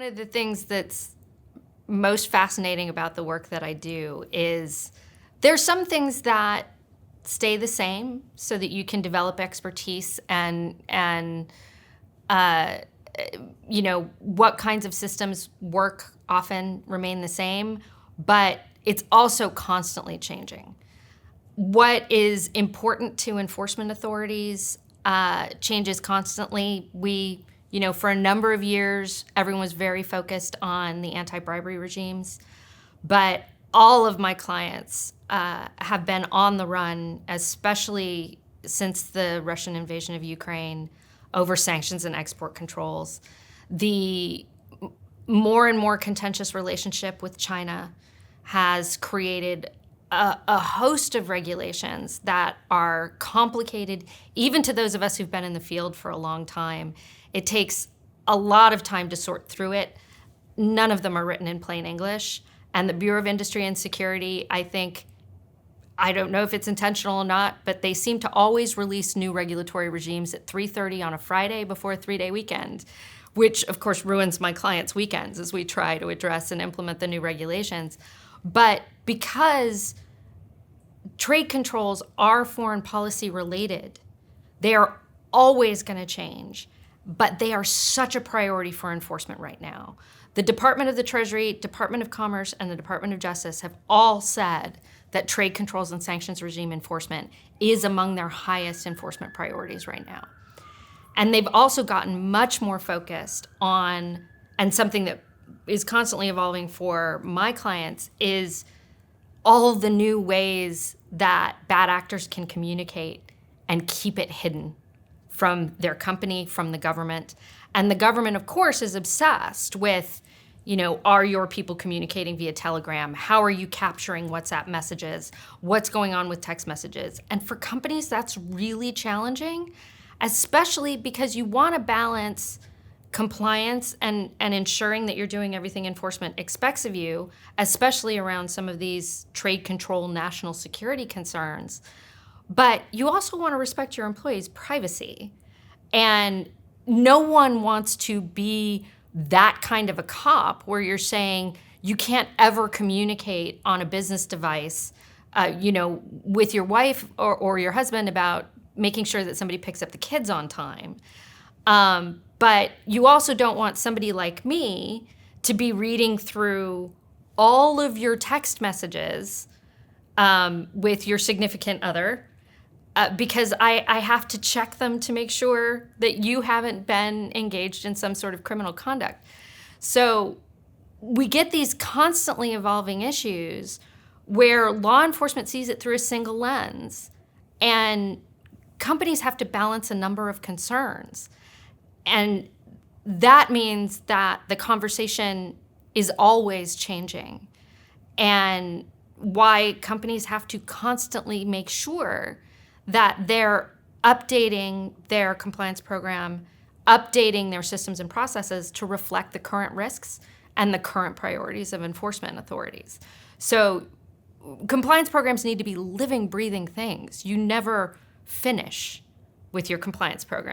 One of the things that's most fascinating about the work that I do is there's some things that stay the same so that you can develop expertise and what kinds of systems work often remain the same, but it's also constantly changing. What is important to enforcement authorities changes constantly. For a number of years, everyone was very focused on the anti-bribery regimes, but all of my clients have been on the run, especially since the Russian invasion of Ukraine, over sanctions and export controls. The more and more contentious relationship with China has created a host of regulations that are complicated, even to those of us who've been in the field for a long time. It takes a lot of time to sort through it. None of them are written in plain English. And the Bureau of Industry and Security, I don't know if it's intentional or not, but they seem to always release new regulatory regimes at 3:30 on a Friday before a 3-day weekend, which of course ruins my clients' weekends as we try to address and implement the new regulations. But because trade controls are foreign policy related, they are always going to change, but they are such a priority for enforcement right now. The Department of the Treasury, Department of Commerce, and the Department of Justice have all said that trade controls and sanctions regime enforcement is among their highest enforcement priorities right now. And they've also gotten much more focused on, and something that is constantly evolving for my clients, is all the new ways that bad actors can communicate and keep it hidden from their company, from the government. And the government, of course, is obsessed with, are your people communicating via Telegram? How are you capturing WhatsApp messages? What's going on with text messages? And for companies, that's really challenging, especially because you want to balance compliance and ensuring that you're doing everything enforcement expects of you, especially around some of these trade control national security concerns. But you also want to respect your employees' privacy. And no one wants to be that kind of a cop where you're saying you can't ever communicate on a business device, with your wife or your husband about making sure that somebody picks up the kids on time. But you also don't want somebody like me to be reading through all of your text messages with your significant other, because I have to check them to make sure that you haven't been engaged in some sort of criminal conduct. So we get these constantly evolving issues where law enforcement sees it through a single lens, and companies have to balance a number of concerns. And that means that the conversation is always changing, and why companies have to constantly make sure that they're updating their compliance program, updating their systems and processes to reflect the current risks and the current priorities of enforcement authorities. So compliance programs need to be living, breathing things. You never finish with your compliance program.